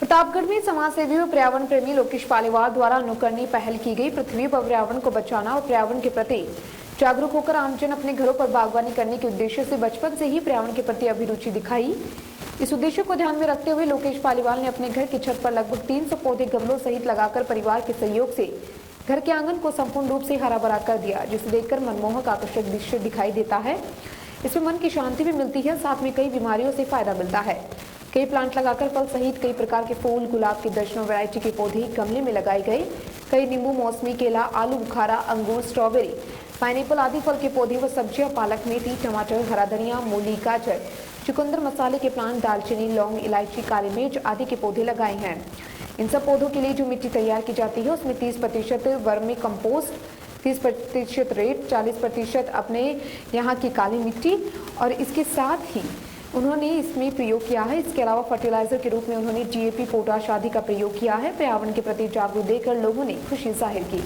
प्रतापगढ़ में समाजसेवी व पर्यावरण प्रेमी लोकेश पालीवाल द्वारा अनुकरणीय पहल की गई। पृथ्वी पर पर्यावरण को बचाना और पर्यावरण के प्रति जागरूक होकर आमजन अपने घरों पर बागवानी करने के उद्देश्य से बचपन से ही पर्यावरण के प्रति अभिरुचि दिखाई। इस उद्देश्य को ध्यान में रखते हुए लोकेश पालीवाल ने अपने घर की छत पर लगभग 300 पौधे गमलों सहित लगाकर परिवार के सहयोग से घर के आंगन को संपूर्ण रूप से हरा भरा कर दिया, जिसे देखकर मनमोहक आकर्षक दृश्य दिखाई देता है। इसमें मन की शांति भी मिलती है, साथ में कई बीमारियों से फायदा मिलता है। कई प्लांट लगाकर फल सहित कई प्रकार के फूल, गुलाब के दर्जनों वैरायटी के पौधे गमले में लगाए गए। कई नींबू, मौसमी केला, आलू बुखारा, अंगूर, स्ट्रॉबेरी, पाइनएप्पल आदि फल के पौधे व सब्जियां, पालक, मेथी, टमाटर, हरा धनिया, मूली, गाजर, चुकंदर, मसाले के प्लांट, दालचीनी, लौंग, इलायची, काली मिर्च आदि के पौधे लगाए हैं। इन सब पौधों के लिए जो मिट्टी तैयार की जाती है उसमें 30% वर्मी कंपोस्ट, 30% रेत, 40% अपने यहाँ की काली मिट्टी और इसके साथ ही उन्होंने इसमें प्रयोग किया है। इसके अलावा फर्टिलाइजर के रूप में उन्होंने डीएपी, पोटाश आदि का प्रयोग किया है। पर्यावरण के प्रति जागरूक देकर लोगों ने खुशी जाहिर की।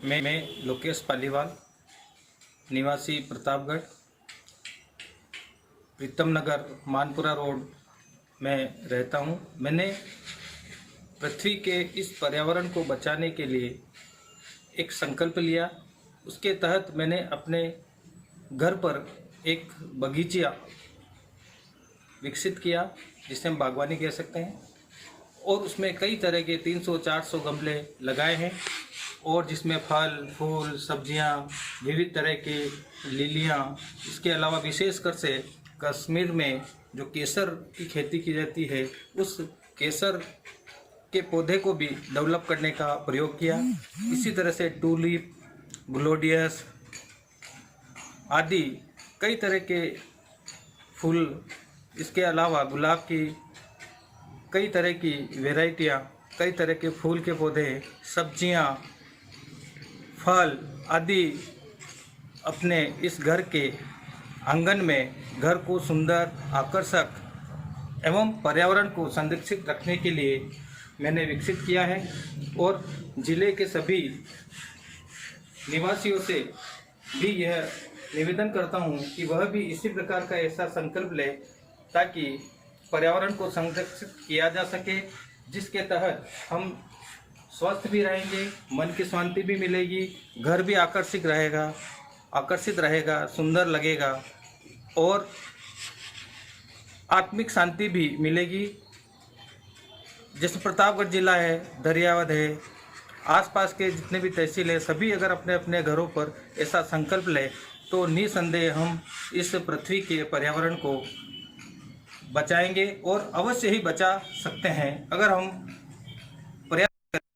मैं लोकेश पालीवाल, निवासी प्रतापगढ़, प्रीतम नगर, मानपुरा रोड में रहता हूँ। मैंने पृथ्वी के इस पर्यावरण को बचाने के लिए एक संकल्प लिया। उसके तहत मैंने अपने घर पर एक बगीचा विकसित किया, जिसे हम बागवानी कह सकते हैं, और उसमें कई तरह के 300-400 गमले लगाए हैं और जिसमें फल, फूल, सब्जियां, विविध तरह की लिलियां, इसके अलावा विशेषकर से कश्मीर में जो केसर की खेती की जाती है, उस केसर के पौधे को भी डेवलप करने का प्रयोग किया। इसी तरह से टूलिप, ग्लोडियस आदि कई तरह के फूल, इसके अलावा गुलाब की कई तरह की वैरायटियाँ, कई तरह के फूल के पौधे, सब्जियाँ, फल आदि अपने इस घर के आंगन में घर को सुंदर, आकर्षक एवं पर्यावरण को संरक्षित रखने के लिए मैंने विकसित किया है। और ज़िले के सभी निवासियों से भी यह निवेदन करता हूँ कि वह भी इसी प्रकार का ऐसा संकल्प ले, ताकि पर्यावरण को संरक्षित किया जा सके, जिसके तहत हम स्वस्थ भी रहेंगे, मन की शांति भी मिलेगी, घर भी आकर्षित रहेगा, सुंदर लगेगा और आत्मिक शांति भी मिलेगी। जैसे प्रतापगढ़ जिला है, दरियावद है, आसपास के जितने भी तहसील है, सभी अगर अपने अपने घरों पर ऐसा संकल्प लें तो निसंदेह हम इस पृथ्वी के पर्यावरण को बचाएंगे और अवश्य ही बचा सकते हैं। अगर हम